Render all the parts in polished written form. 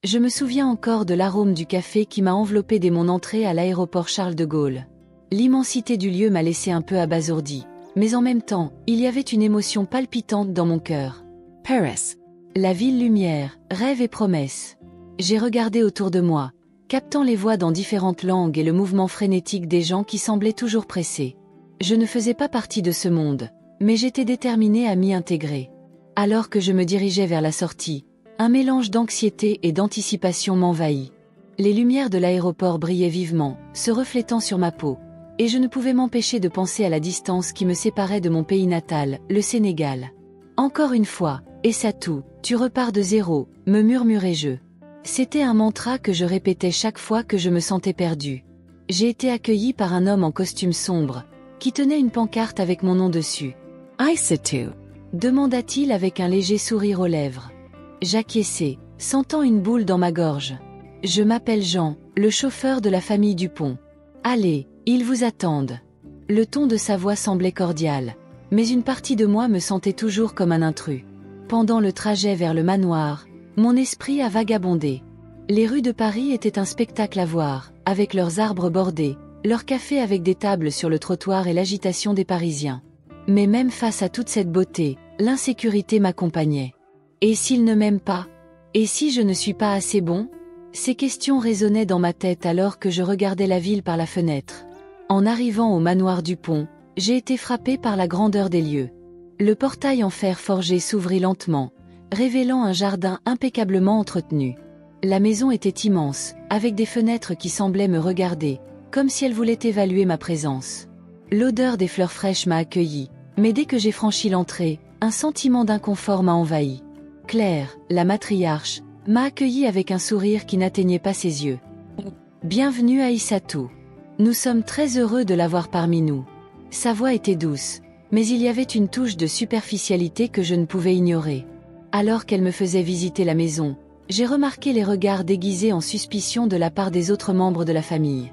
Je me souviens encore de l'arôme du café qui m'a enveloppé dès mon entrée à l'aéroport Charles de Gaulle. L'immensité du lieu m'a laissé un peu abasourdi, mais en même temps, il y avait une émotion palpitante dans mon cœur. Paris. La ville lumière, rêve et promesse. J'ai regardé autour de moi, captant les voix dans différentes langues et le mouvement frénétique des gens qui semblaient toujours pressés. Je ne faisais pas partie de ce monde, mais j'étais déterminée à m'y intégrer. Alors que je me dirigeais vers la sortie, un mélange d'anxiété et d'anticipation m'envahit. Les lumières de l'aéroport brillaient vivement, se reflétant sur ma peau, et je ne pouvais m'empêcher de penser à la distance qui me séparait de mon pays natal, le Sénégal. Encore une fois, Essatou, tu repars de zéro, me murmurai-je. C'était un mantra que je répétais chaque fois que je me sentais perdue. J'ai été accueillie par un homme en costume sombre, qui tenait une pancarte avec mon nom dessus. Essatou, demanda-t-il avec un léger sourire aux lèvres. J'acquiesçai, sentant une boule dans ma gorge. Je m'appelle Jean, le chauffeur de la famille Dupont. Allez, ils vous attendent. Le ton de sa voix semblait cordial, mais une partie de moi me sentait toujours comme un intrus. Pendant le trajet vers le manoir, mon esprit a vagabondé. Les rues de Paris étaient un spectacle à voir, avec leurs arbres bordés, leurs cafés avec des tables sur le trottoir et l'agitation des Parisiens. Mais même face à toute cette beauté, l'insécurité m'accompagnait. Et s'il ne m'aime pas? Et si je ne suis pas assez bon? Ces questions résonnaient dans ma tête alors que je regardais la ville par la fenêtre. En arrivant au manoir Dupont, j'ai été frappée par la grandeur des lieux. Le portail en fer forgé s'ouvrit lentement, révélant un jardin impeccablement entretenu. La maison était immense, avec des fenêtres qui semblaient me regarder, comme si elles voulaient évaluer ma présence. L'odeur des fleurs fraîches m'a accueillie, mais dès que j'ai franchi l'entrée, un sentiment d'inconfort m'a envahi. Claire, la matriarche, m'a accueilli avec un sourire qui n'atteignait pas ses yeux. Bienvenue à Essatou. Nous sommes très heureux de l'avoir parmi nous. Sa voix était douce, mais il y avait une touche de superficialité que je ne pouvais ignorer. Alors qu'elle me faisait visiter la maison, j'ai remarqué les regards déguisés en suspicion de la part des autres membres de la famille.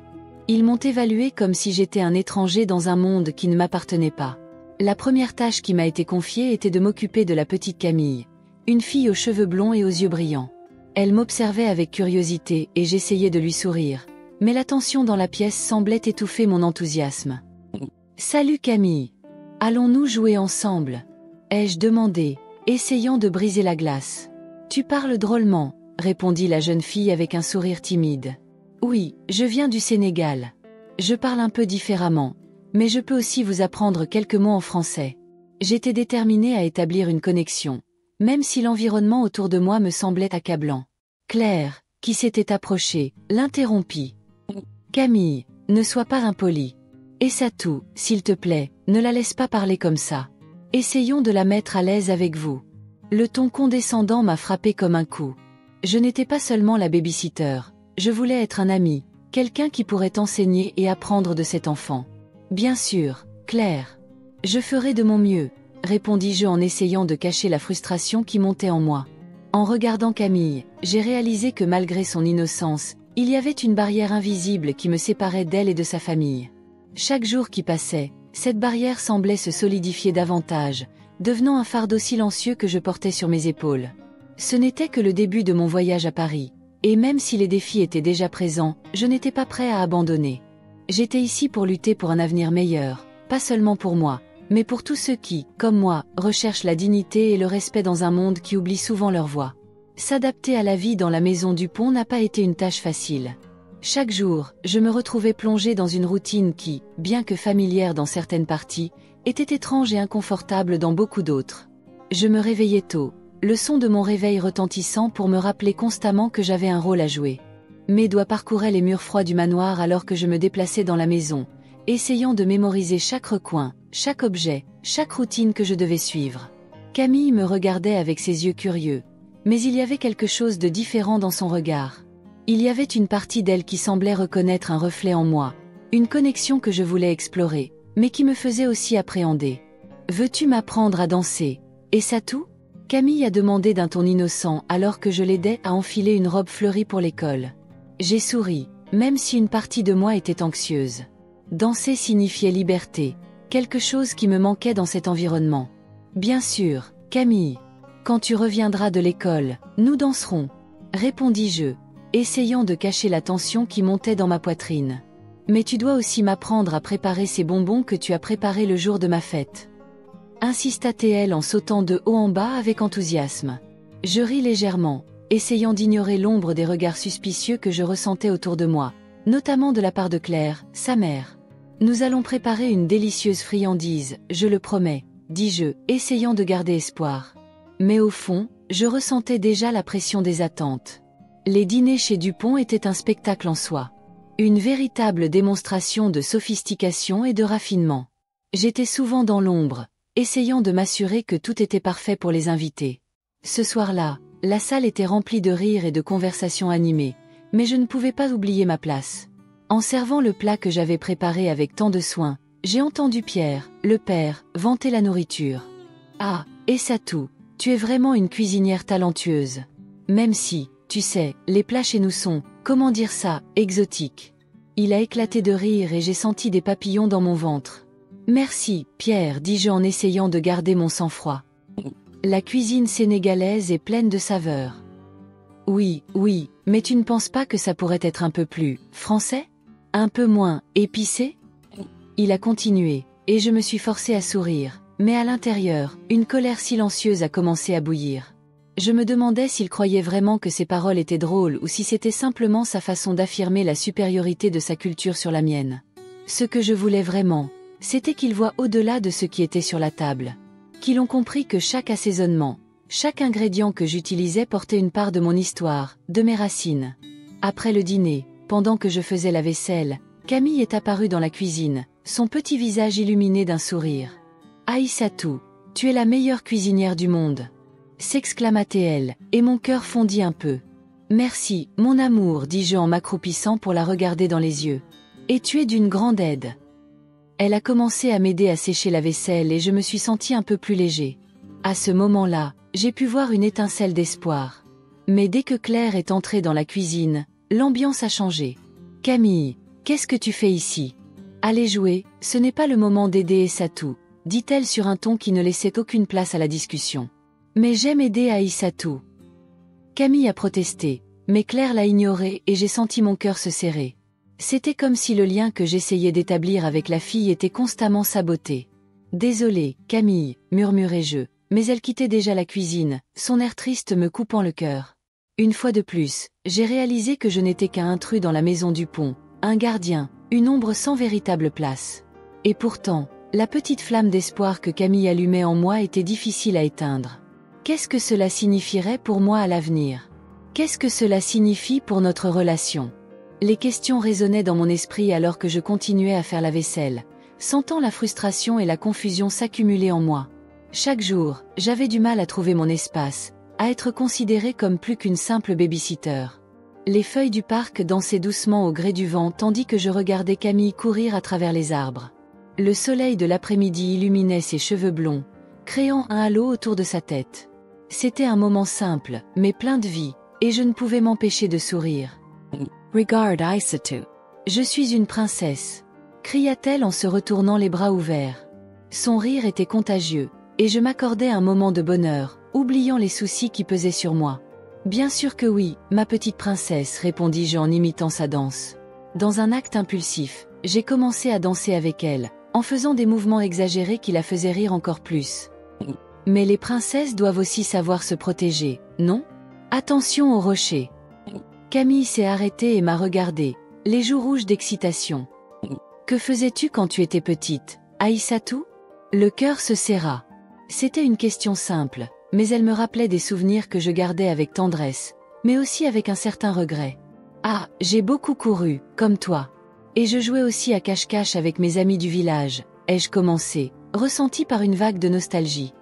Ils m'ont évalué comme si j'étais un étranger dans un monde qui ne m'appartenait pas. La première tâche qui m'a été confiée était de m'occuper de la petite Camille, une fille aux cheveux blonds et aux yeux brillants. Elle m'observait avec curiosité et j'essayais de lui sourire, mais la tension dans la pièce semblait étouffer mon enthousiasme. « Salut Camille. Allons-nous jouer ensemble ?» ai-je demandé, essayant de briser la glace. « Tu parles drôlement », répondit la jeune fille avec un sourire timide. « Oui, je viens du Sénégal. Je parle un peu différemment, mais je peux aussi vous apprendre quelques mots en français. » J'étais déterminée à établir une connexion, même si l'environnement autour de moi me semblait accablant. Claire, qui s'était approchée, l'interrompit. « Camille, ne sois pas impolie. Essatou, s'il te plaît, ne la laisse pas parler comme ça. Essayons de la mettre à l'aise avec vous. » Le ton condescendant m'a frappé comme un coup. Je n'étais pas seulement la baby-sitter, je voulais être un ami, quelqu'un qui pourrait enseigner et apprendre de cet enfant. « Bien sûr, Claire. Je ferai de mon mieux, » répondis-je en essayant de cacher la frustration qui montait en moi. En regardant Camille, j'ai réalisé que malgré son innocence, il y avait une barrière invisible qui me séparait d'elle et de sa famille. Chaque jour qui passait, cette barrière semblait se solidifier davantage, devenant un fardeau silencieux que je portais sur mes épaules. Ce n'était que le début de mon voyage à Paris, et même si les défis étaient déjà présents, je n'étais pas prêt à abandonner. J'étais ici pour lutter pour un avenir meilleur, pas seulement pour moi, mais pour tous ceux qui, comme moi, recherchent la dignité et le respect dans un monde qui oublie souvent leur voix. S'adapter à la vie dans la maison Dupont n'a pas été une tâche facile. Chaque jour, je me retrouvais plongée dans une routine qui, bien que familière dans certaines parties, était étrange et inconfortable dans beaucoup d'autres. Je me réveillais tôt, le son de mon réveil retentissant pour me rappeler constamment que j'avais un rôle à jouer. Mes doigts parcouraient les murs froids du manoir alors que je me déplaçais dans la maison, essayant de mémoriser chaque recoin, chaque objet, chaque routine que je devais suivre. Camille me regardait avec ses yeux curieux, mais il y avait quelque chose de différent dans son regard. Il y avait une partie d'elle qui semblait reconnaître un reflet en moi, une connexion que je voulais explorer, mais qui me faisait aussi appréhender. « Veux-tu m'apprendre à danser? Essatou ?» Camille a demandé d'un ton innocent alors que je l'aidais à enfiler une robe fleurie pour l'école. J'ai souri, même si une partie de moi était anxieuse. Danser signifiait liberté, quelque chose qui me manquait dans cet environnement. « Bien sûr, Camille. Quand tu reviendras de l'école, nous danserons. » répondis-je, essayant de cacher la tension qui montait dans ma poitrine. Mais tu dois aussi m'apprendre à préparer ces bonbons que tu as préparés le jour de ma fête. Insista-t-elle en sautant de haut en bas avec enthousiasme. Je ris légèrement, essayant d'ignorer l'ombre des regards suspicieux que je ressentais autour de moi, notamment de la part de Claire, sa mère. Nous allons préparer une délicieuse friandise, je le promets, dis-je, essayant de garder espoir. Mais au fond, je ressentais déjà la pression des attentes. Les dîners chez Dupont étaient un spectacle en soi. Une véritable démonstration de sophistication et de raffinement. J'étais souvent dans l'ombre, essayant de m'assurer que tout était parfait pour les invités. Ce soir-là, la salle était remplie de rires et de conversations animées, mais je ne pouvais pas oublier ma place. En servant le plat que j'avais préparé avec tant de soin, j'ai entendu Pierre, le père, vanter la nourriture. Ah, Aissatou, tu es vraiment une cuisinière talentueuse. Même si, tu sais, les plats chez nous sont, comment dire ça, exotiques. Il a éclaté de rire et j'ai senti des papillons dans mon ventre. Merci, Pierre, dis-je en essayant de garder mon sang-froid. La cuisine sénégalaise est pleine de saveurs. Oui, mais tu ne penses pas que ça pourrait être un peu plus français? Un peu moins épicé? Il a continué, et je me suis forcée à sourire, mais à l'intérieur, une colère silencieuse a commencé à bouillir. Je me demandais s'il croyait vraiment que ses paroles étaient drôles ou si c'était simplement sa façon d'affirmer la supériorité de sa culture sur la mienne. Ce que je voulais vraiment, c'était qu'il voit au-delà de ce qui était sur la table. Qu'il ont compris que chaque assaisonnement, chaque ingrédient que j'utilisais portait une part de mon histoire, de mes racines. Après le dîner, pendant que je faisais la vaisselle, Camille est apparue dans la cuisine, son petit visage illuminé d'un sourire. « Aïssatou, tu es la meilleure cuisinière du monde !» s'exclama-t-elle, et mon cœur fondit un peu. « Merci, mon amour, dis-je en m'accroupissant pour la regarder dans les yeux. Et tu es d'une grande aide. » Elle a commencé à m'aider à sécher la vaisselle et je me suis senti un peu plus léger. À ce moment-là, j'ai pu voir une étincelle d'espoir. Mais dès que Claire est entrée dans la cuisine, l'ambiance a changé. « Camille, qu'est-ce que tu fais ici? Allez jouer, ce n'est pas le moment d'aider Aissatou, dit-elle sur un ton qui ne laissait aucune place à la discussion. Mais j'aime aider Aïssatou. Camille a protesté, mais Claire l'a ignoré et j'ai senti mon cœur se serrer. C'était comme si le lien que j'essayais d'établir avec la fille était constamment saboté. Désolée, Camille, murmurai-je, mais elle quittait déjà la cuisine, son air triste me coupant le cœur. Une fois de plus, j'ai réalisé que je n'étais qu'un intrus dans la maison Dupont, un gardien, une ombre sans véritable place. Et pourtant, la petite flamme d'espoir que Camille allumait en moi était difficile à éteindre. Qu'est-ce que cela signifierait pour moi à l'avenir? Qu'est-ce que cela signifie pour notre relation? Les questions résonnaient dans mon esprit alors que je continuais à faire la vaisselle, sentant la frustration et la confusion s'accumuler en moi. Chaque jour, j'avais du mal à trouver mon espace, à être considérée comme plus qu'une simple baby-sitter. Les feuilles du parc dansaient doucement au gré du vent tandis que je regardais Camille courir à travers les arbres. Le soleil de l'après-midi illuminait ses cheveux blonds, créant un halo autour de sa tête. C'était un moment simple, mais plein de vie, et je ne pouvais m'empêcher de sourire. « Regarde Aïssatou. Je suis une princesse !» cria-t-elle en se retournant les bras ouverts. Son rire était contagieux, et je m'accordais un moment de bonheur, oubliant les soucis qui pesaient sur moi. « Bien sûr que oui, ma petite princesse, répondis-je en imitant sa danse. Dans un acte impulsif, j'ai commencé à danser avec elle, en faisant des mouvements exagérés qui la faisaient rire encore plus. Mais les princesses doivent aussi savoir se protéger, non? Attention aux rochers. Camille s'est arrêtée et m'a regardée, les joues rouges d'excitation. Que faisais-tu quand tu étais petite, Aïssatou? Le cœur se serra. C'était une question simple, mais elle me rappelait des souvenirs que je gardais avec tendresse, mais aussi avec un certain regret. Ah, j'ai beaucoup couru, comme toi. Et je jouais aussi à cache-cache avec mes amis du village, ai-je commencé, ressenti par une vague de nostalgie.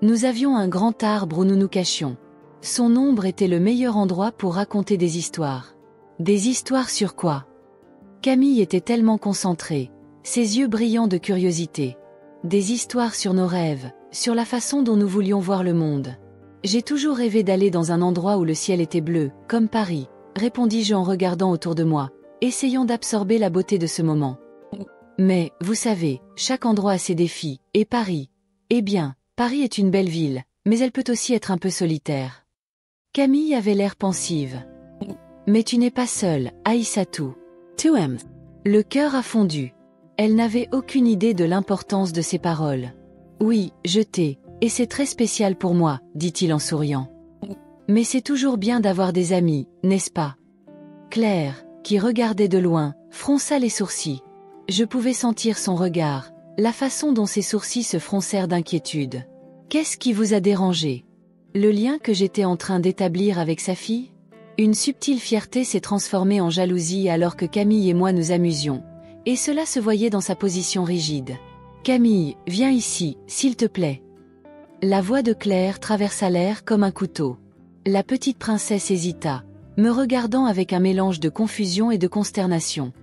Nous avions un grand arbre où nous nous cachions. Son ombre était le meilleur endroit pour raconter des histoires. Des histoires sur quoi? Camille était tellement concentrée, ses yeux brillants de curiosité. Des histoires sur nos rêves, sur la façon dont nous voulions voir le monde. J'ai toujours rêvé d'aller dans un endroit où le ciel était bleu, comme Paris, répondis-je en regardant autour de moi, essayant d'absorber la beauté de ce moment. Mais, vous savez, chaque endroit a ses défis, et Paris. Eh bien, Paris est une belle ville, mais elle peut aussi être un peu solitaire. Camille avait l'air pensive. Mais tu n'es pas seule, Aïssatou. Tu aimes. Le cœur a fondu. Elle n'avait aucune idée de l'importance de ces paroles. Oui, je t'ai, et c'est très spécial pour moi, dit-il en souriant. Mais c'est toujours bien d'avoir des amis, n'est-ce pas? Claire, qui regardait de loin, fronça les sourcils. Je pouvais sentir son regard, la façon dont ses sourcils se froncèrent d'inquiétude. Qu'est-ce qui vous a dérangé? Le lien que j'étais en train d'établir avec sa fille? Une subtile fierté s'est transformée en jalousie alors que Camille et moi nous amusions, et cela se voyait dans sa position rigide. Camille, viens ici, s'il te plaît. La voix de Claire traversa l'air comme un couteau. La petite princesse hésita, me regardant avec un mélange de confusion et de consternation.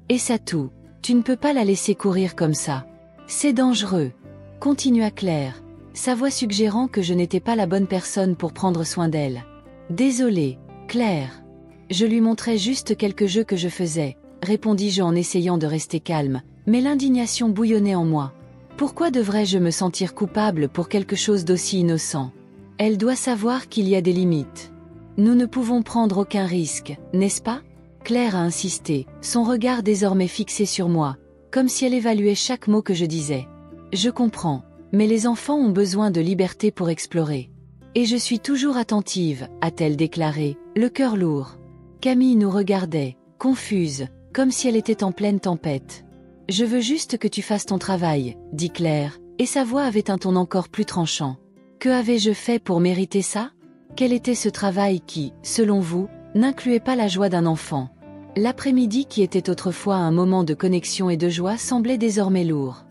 Aïssatou, tu ne peux pas la laisser courir comme ça. C'est dangereux. Continua Claire, sa voix suggérant que je n'étais pas la bonne personne pour prendre soin d'elle. Désolée, Claire. Je lui montrais juste quelques jeux que je faisais, répondis-je en essayant de rester calme, mais l'indignation bouillonnait en moi. Pourquoi devrais-je me sentir coupable pour quelque chose d'aussi innocent? Elle doit savoir qu'il y a des limites. Nous ne pouvons prendre aucun risque, n'est-ce pas? Claire a insisté, son regard désormais fixé sur moi, comme si elle évaluait chaque mot que je disais. Je comprends, mais les enfants ont besoin de liberté pour explorer. Et je suis toujours attentive, a-t-elle déclaré, le cœur lourd. Camille nous regardait, confuse, comme si elle était en pleine tempête. Je veux juste que tu fasses ton travail, dit Claire, et sa voix avait un ton encore plus tranchant. Que avais-je fait pour mériter ça? Quel était ce travail qui, selon vous, n'incluait pas la joie d'un enfant? L'après-midi qui était autrefois un moment de connexion et de joie semblait désormais lourd.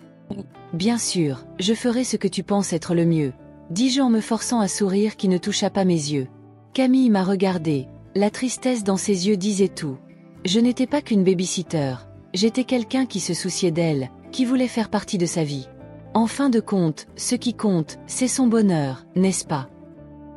Bien sûr, je ferai ce que tu penses être le mieux, dis-je en me forçant à sourire qui ne toucha pas mes yeux. Camille m'a regardé, la tristesse dans ses yeux disait tout. Je n'étais pas qu'une baby-sitter, j'étais quelqu'un qui se souciait d'elle, qui voulait faire partie de sa vie. En fin de compte, ce qui compte, c'est son bonheur, n'est-ce pas?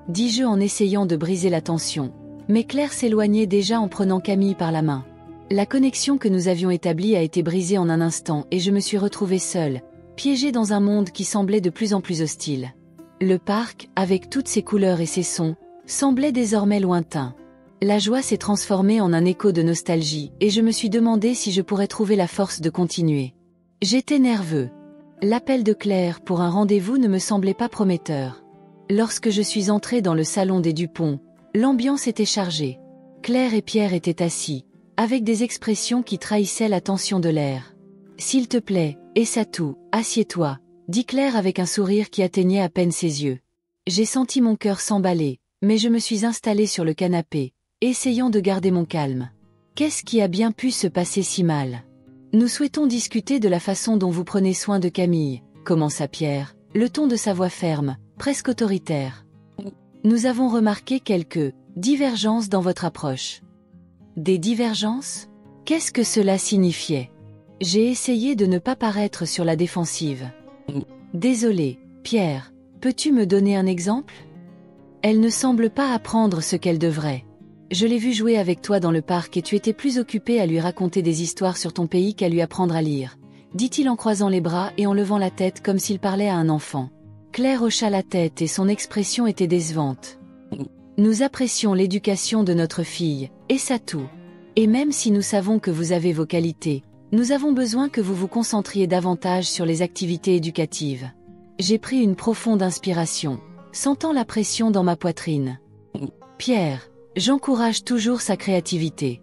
Dis-je en essayant de briser la tension. Mais Claire s'éloignait déjà en prenant Camille par la main. La connexion que nous avions établie a été brisée en un instant et je me suis retrouvée seule, piégée dans un monde qui semblait de plus en plus hostile. Le parc, avec toutes ses couleurs et ses sons, semblait désormais lointain. La joie s'est transformée en un écho de nostalgie et je me suis demandé si je pourrais trouver la force de continuer. J'étais nerveux. L'appel de Claire pour un rendez-vous ne me semblait pas prometteur. Lorsque je suis entrée dans le salon des Dupont, l'ambiance était chargée. Claire et Pierre étaient assis, avec des expressions qui trahissaient la tension de l'air. « S'il te plaît, Aïssatou, assieds-toi », dit Claire avec un sourire qui atteignait à peine ses yeux. J'ai senti mon cœur s'emballer, mais je me suis installée sur le canapé, essayant de garder mon calme. Qu'est-ce qui a bien pu se passer si mal? Nous souhaitons discuter de la façon dont vous prenez soin de Camille, commença Pierre, le ton de sa voix ferme, presque autoritaire. Nous avons remarqué quelques divergences dans votre approche. Des divergences? Qu'est-ce que cela signifiait? J'ai essayé de ne pas paraître sur la défensive. Désolé, Pierre, peux-tu me donner un exemple? Elle ne semble pas apprendre ce qu'elle devrait. Je l'ai vue jouer avec toi dans le parc et tu étais plus occupé à lui raconter des histoires sur ton pays qu'à lui apprendre à lire, dit-il en croisant les bras et en levant la tête comme s'il parlait à un enfant. Claire hocha la tête et son expression était décevante. Nous apprécions l'éducation de notre fille, Aïssatou. Et même si nous savons que vous avez vos qualités, nous avons besoin que vous vous concentriez davantage sur les activités éducatives. J'ai pris une profonde inspiration, sentant la pression dans ma poitrine. Pierre, j'encourage toujours sa créativité.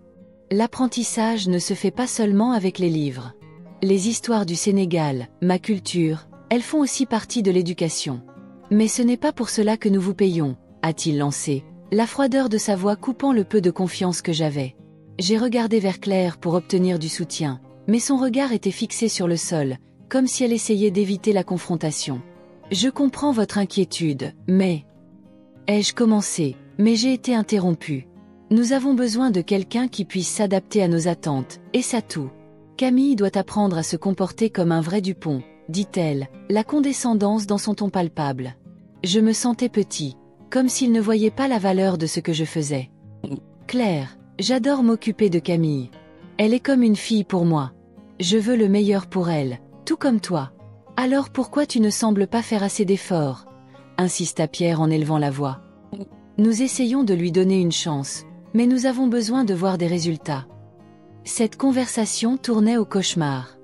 L'apprentissage ne se fait pas seulement avec les livres. Les histoires du Sénégal, ma culture, elles font aussi partie de l'éducation. Mais ce n'est pas pour cela que nous vous payons, a-t-il lancé, la froideur de sa voix coupant le peu de confiance que j'avais. J'ai regardé vers Claire pour obtenir du soutien, mais son regard était fixé sur le sol, comme si elle essayait d'éviter la confrontation. Je comprends votre inquiétude, mais... Ai-je commencé, mais j'ai été interrompue. Nous avons besoin de quelqu'un qui puisse s'adapter à nos attentes, Aïssatou. Camille doit apprendre à se comporter comme un vrai Dupont, dit-elle, la condescendance dans son ton palpable. Je me sentais petit, comme s'il ne voyait pas la valeur de ce que je faisais. Claire, j'adore m'occuper de Camille. Elle est comme une fille pour moi. Je veux le meilleur pour elle, tout comme toi. Alors pourquoi tu ne sembles pas faire assez d'efforts? Insista Pierre en élevant la voix. Nous essayons de lui donner une chance, mais nous avons besoin de voir des résultats. Cette conversation tournait au cauchemar.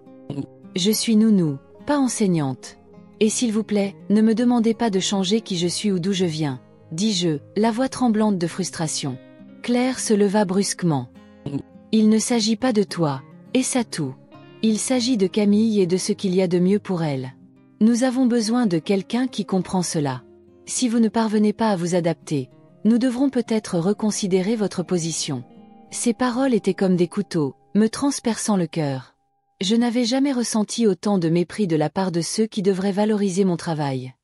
Je suis nounou, pas enseignante. Et s'il vous plaît, ne me demandez pas de changer qui je suis ou d'où je viens, dis-je, la voix tremblante de frustration. Claire se leva brusquement. Il ne s'agit pas de toi, et ça tout. Il s'agit de Camille et de ce qu'il y a de mieux pour elle. Nous avons besoin de quelqu'un qui comprend cela. Si vous ne parvenez pas à vous adapter, nous devrons peut-être reconsidérer votre position. Ces paroles étaient comme des couteaux, me transperçant le cœur. Je n'avais jamais ressenti autant de mépris de la part de ceux qui devraient valoriser mon travail.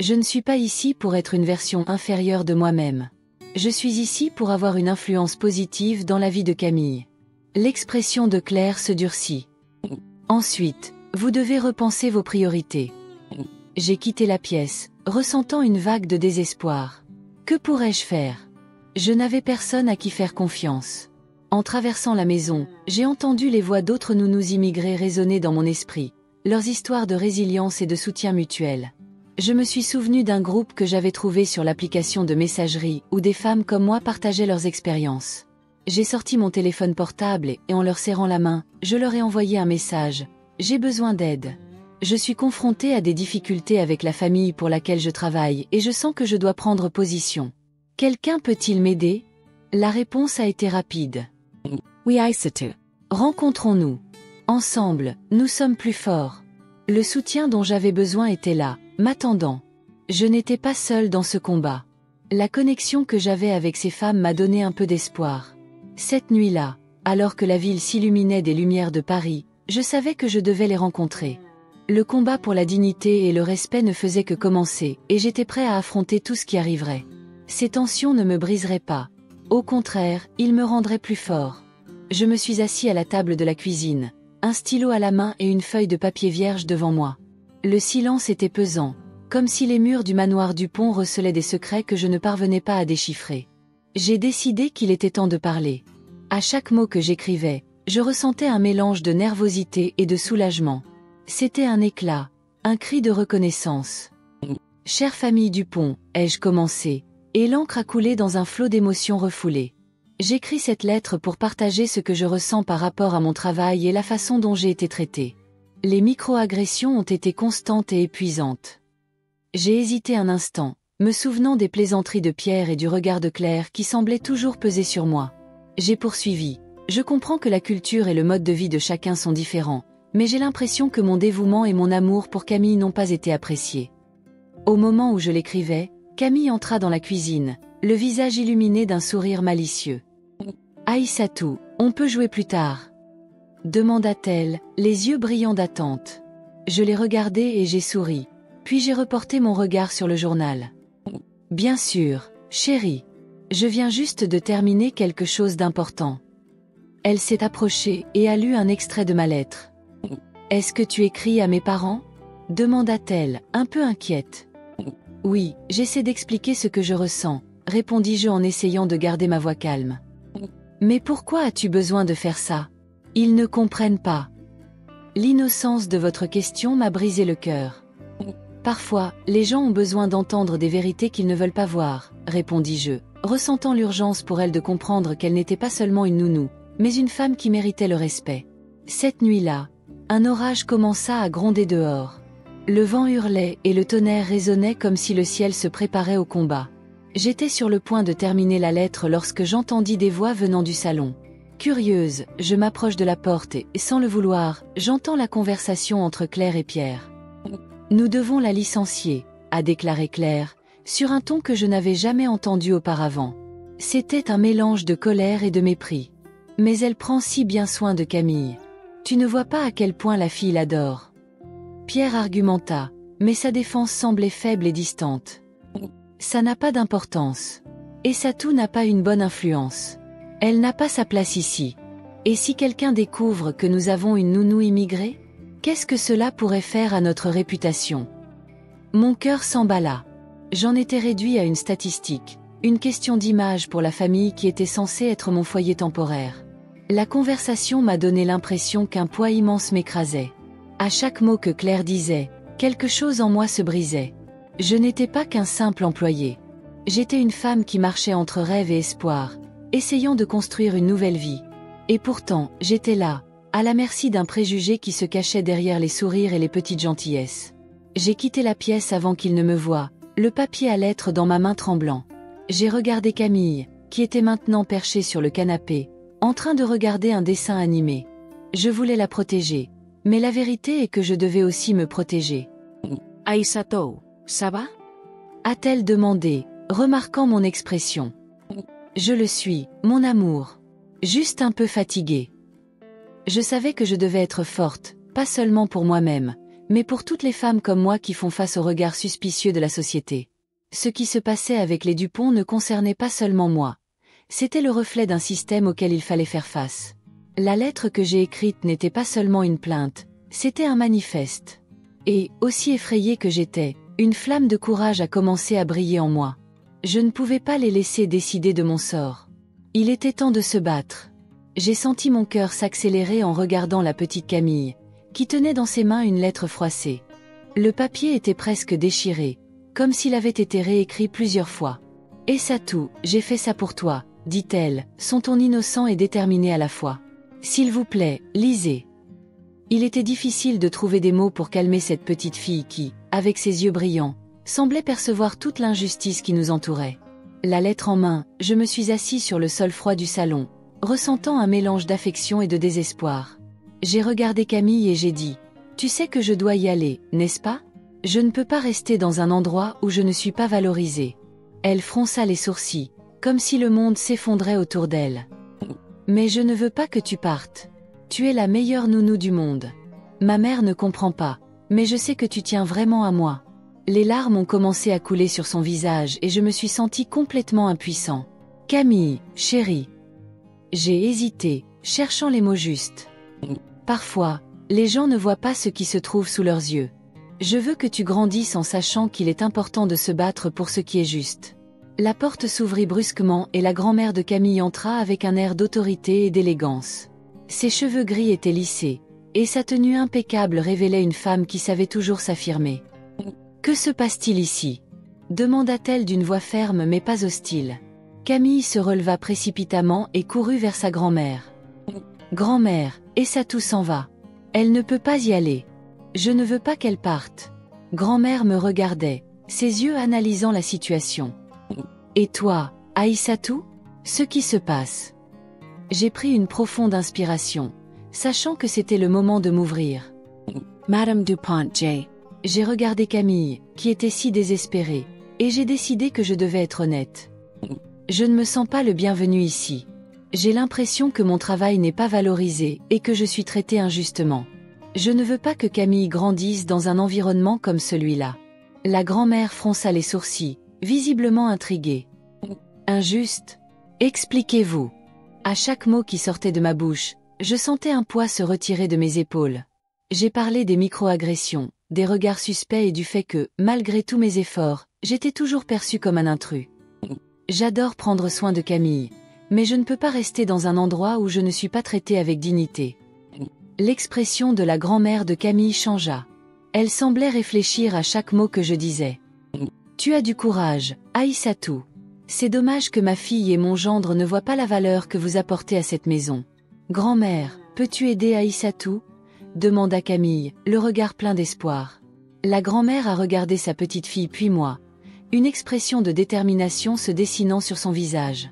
Je ne suis pas ici pour être une version inférieure de moi-même. Je suis ici pour avoir une influence positive dans la vie de Camille. L'expression de Claire se durcit. Ensuite, vous devez repenser vos priorités. J'ai quitté la pièce, ressentant une vague de désespoir. Que pourrais-je faire? Je n'avais personne à qui faire confiance. En traversant la maison, j'ai entendu les voix d'autres nounous immigrés résonner dans mon esprit, leurs histoires de résilience et de soutien mutuel. Je me suis souvenu d'un groupe que j'avais trouvé sur l'application de messagerie où des femmes comme moi partageaient leurs expériences. J'ai sorti mon téléphone portable et en leur serrant la main, je leur ai envoyé un message. J'ai besoin d'aide. Je suis confrontée à des difficultés avec la famille pour laquelle je travaille et je sens que je dois prendre position. Quelqu'un peut-il m'aider? La réponse a été rapide. Oui, Aïssatou. Rencontrons-nous. Ensemble, nous sommes plus forts. Le soutien dont j'avais besoin était là, m'attendant. Je n'étais pas seule dans ce combat. La connexion que j'avais avec ces femmes m'a donné un peu d'espoir. Cette nuit-là, alors que la ville s'illuminait des lumières de Paris, je savais que je devais les rencontrer. Le combat pour la dignité et le respect ne faisait que commencer, et j'étais prêt à affronter tout ce qui arriverait. Ces tensions ne me briseraient pas. Au contraire, ils me rendraient plus fort. Je me suis assis à la table de la cuisine, un stylo à la main et une feuille de papier vierge devant moi. Le silence était pesant, comme si les murs du manoir Dupont recelaient des secrets que je ne parvenais pas à déchiffrer. J'ai décidé qu'il était temps de parler. À chaque mot que j'écrivais, je ressentais un mélange de nervosité et de soulagement. C'était un éclat, un cri de reconnaissance. « Chère famille Dupont », ai-je commencé, et l'encre a coulé dans un flot d'émotions refoulées. J'écris cette lettre pour partager ce que je ressens par rapport à mon travail et la façon dont j'ai été traitée. Les micro-agressions ont été constantes et épuisantes. J'ai hésité un instant, me souvenant des plaisanteries de Pierre et du regard de Claire qui semblait toujours peser sur moi. J'ai poursuivi. Je comprends que la culture et le mode de vie de chacun sont différents, mais j'ai l'impression que mon dévouement et mon amour pour Camille n'ont pas été appréciés. Au moment où je l'écrivais, Camille entra dans la cuisine, le visage illuminé d'un sourire malicieux. « Aïssatou, on peut jouer plus tard ?» demanda-t-elle, les yeux brillants d'attente. Je l'ai regardée et j'ai souri, puis j'ai reporté mon regard sur le journal. « Bien sûr, chérie. Je viens juste de terminer quelque chose d'important. » Elle s'est approchée et a lu un extrait de ma lettre. « Est-ce que tu écris à mes parents ?» demanda-t-elle, un peu inquiète. « Oui, j'essaie d'expliquer ce que je ressens, » répondis-je en essayant de garder ma voix calme. « Mais pourquoi as-tu besoin de faire ça? Ils ne comprennent pas. » L'innocence de votre question m'a brisé le cœur. « Parfois, les gens ont besoin d'entendre des vérités qu'ils ne veulent pas voir, » répondis-je, ressentant l'urgence pour elle de comprendre qu'elle n'était pas seulement une nounou, mais une femme qui méritait le respect. Cette nuit-là, un orage commença à gronder dehors. Le vent hurlait et le tonnerre résonnait comme si le ciel se préparait au combat. J'étais sur le point de terminer la lettre lorsque j'entendis des voix venant du salon. Curieuse, je m'approche de la porte et, sans le vouloir, j'entends la conversation entre Claire et Pierre. « Nous devons la licencier », a déclaré Claire, sur un ton que je n'avais jamais entendu auparavant. C'était un mélange de colère et de mépris. « Mais elle prend si bien soin de Camille. Tu ne vois pas à quel point la fille l'adore. » Pierre argumenta, mais sa défense semblait faible et distante. « Ça n'a pas d'importance. Aïssatou n'a pas une bonne influence. Elle n'a pas sa place ici. Et si quelqu'un découvre que nous avons une nounou immigrée? Qu'est-ce que cela pourrait faire à notre réputation? » Mon cœur s'emballa. J'en étais réduit à une statistique, une question d'image pour la famille qui était censée être mon foyer temporaire. La conversation m'a donné l'impression qu'un poids immense m'écrasait. À chaque mot que Claire disait, quelque chose en moi se brisait. Je n'étais pas qu'un simple employé. J'étais une femme qui marchait entre rêve et espoir, essayant de construire une nouvelle vie. Et pourtant, j'étais là, à la merci d'un préjugé qui se cachait derrière les sourires et les petites gentillesses. J'ai quitté la pièce avant qu'il ne me voie, le papier à lettres dans ma main tremblant. J'ai regardé Camille, qui était maintenant perchée sur le canapé, en train de regarder un dessin animé. Je voulais la protéger, mais la vérité est que je devais aussi me protéger. « Aïssatou, ça va ?» a-t-elle demandé, remarquant mon expression. Je le suis, mon amour. Juste un peu fatiguée. Je savais que je devais être forte, pas seulement pour moi-même, mais pour toutes les femmes comme moi qui font face au regard suspicieux de la société. Ce qui se passait avec les Dupont ne concernait pas seulement moi. C'était le reflet d'un système auquel il fallait faire face. La lettre que j'ai écrite n'était pas seulement une plainte, c'était un manifeste. Et, aussi effrayée que j'étais, une flamme de courage a commencé à briller en moi. Je ne pouvais pas les laisser décider de mon sort. Il était temps de se battre. J'ai senti mon cœur s'accélérer en regardant la petite Camille, qui tenait dans ses mains une lettre froissée. Le papier était presque déchiré, comme s'il avait été réécrit plusieurs fois. « Aïssatou, j'ai fait ça pour toi, dit-elle, son ton innocent et déterminé à la fois. S'il vous plaît, lisez. » Il était difficile de trouver des mots pour calmer cette petite fille qui, avec ses yeux brillants, semblait percevoir toute l'injustice qui nous entourait. La lettre en main, je me suis assis sur le sol froid du salon, ressentant un mélange d'affection et de désespoir. J'ai regardé Camille et j'ai dit « Tu sais que je dois y aller, n'est-ce pas ? Je ne peux pas rester dans un endroit où je ne suis pas valorisée. » Elle fronça les sourcils, comme si le monde s'effondrait autour d'elle. « Mais je ne veux pas que tu partes. Tu es la meilleure nounou du monde. Ma mère ne comprend pas, mais je sais que tu tiens vraiment à moi. » Les larmes ont commencé à couler sur son visage et je me suis senti complètement impuissant. « Camille, chérie. » J'ai hésité, cherchant les mots justes. Parfois, les gens ne voient pas ce qui se trouve sous leurs yeux. Je veux que tu grandisses en sachant qu'il est important de se battre pour ce qui est juste. La porte s'ouvrit brusquement et la grand-mère de Camille entra avec un air d'autorité et d'élégance. Ses cheveux gris étaient lissés, et sa tenue impeccable révélait une femme qui savait toujours s'affirmer. « Que se passe-t-il ici ?» demanda-t-elle d'une voix ferme mais pas hostile. Camille se releva précipitamment et courut vers sa grand-mère. « Grand-mère, Aïssatou s'en va. Elle ne peut pas y aller. Je ne veux pas qu'elle parte. » Grand-mère me regardait, ses yeux analysant la situation. « Et toi, Aïssatou ? Ce qui se passe ?» J'ai pris une profonde inspiration, sachant que c'était le moment de m'ouvrir. « Madame Dupont, J'ai regardé Camille, qui était si désespérée, et j'ai décidé que je devais être honnête. Je ne me sens pas le bienvenu ici. J'ai l'impression que mon travail n'est pas valorisé et que je suis traitée injustement. Je ne veux pas que Camille grandisse dans un environnement comme celui-là. La grand-mère fronça les sourcils, visiblement intriguée. Injuste ? Expliquez-vous. À chaque mot qui sortait de ma bouche, je sentais un poids se retirer de mes épaules. J'ai parlé des micro-agressions, des regards suspects et du fait que, malgré tous mes efforts, j'étais toujours perçue comme un intrus. J'adore prendre soin de Camille, mais je ne peux pas rester dans un endroit où je ne suis pas traitée avec dignité. L'expression de la grand-mère de Camille changea. Elle semblait réfléchir à chaque mot que je disais. « Tu as du courage, Aïssatou. C'est dommage que ma fille et mon gendre ne voient pas la valeur que vous apportez à cette maison. Grand-mère, peux-tu aider Aïssatou ? demanda Camille, le regard plein d'espoir. La grand-mère a regardé sa petite fille puis moi, une expression de détermination se dessinant sur son visage.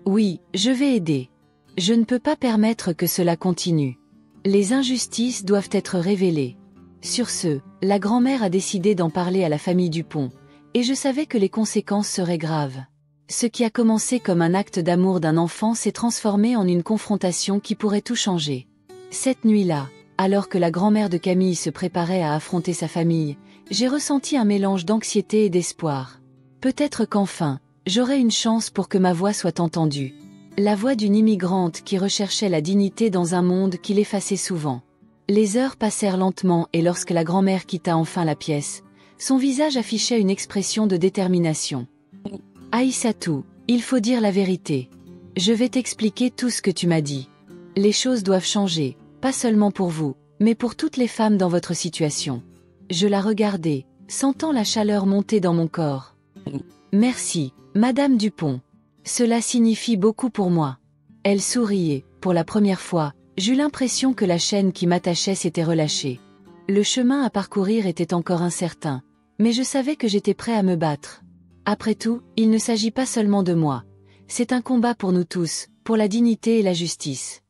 Oui, je vais aider. Je ne peux pas permettre que cela continue. Les injustices doivent être révélées. Sur ce, la grand-mère a décidé d'en parler à la famille Dupont, et je savais que les conséquences seraient graves. Ce qui a commencé comme un acte d'amour d'un enfant s'est transformé en une confrontation qui pourrait tout changer. Cette nuit-là, alors que la grand-mère de Camille se préparait à affronter sa famille, j'ai ressenti un mélange d'anxiété et d'espoir. Peut-être qu'enfin, j'aurai une chance pour que ma voix soit entendue. La voix d'une immigrante qui recherchait la dignité dans un monde qui l'effaçait souvent. Les heures passèrent lentement et lorsque la grand-mère quitta enfin la pièce, son visage affichait une expression de détermination. « Aïssatou, il faut dire la vérité. Je vais t'expliquer tout ce que tu m'as dit. Les choses doivent changer, pas seulement pour vous, mais pour toutes les femmes dans votre situation. » Je la regardais, sentant la chaleur monter dans mon corps. « Merci, Madame Dupont. Cela signifie beaucoup pour moi. Elle souriait, pour la première fois, j'eus l'impression que la chaîne qui m'attachait s'était relâchée. Le chemin à parcourir était encore incertain, mais je savais que j'étais prêt à me battre. Après tout, il ne s'agit pas seulement de moi. C'est un combat pour nous tous, pour la dignité et la justice.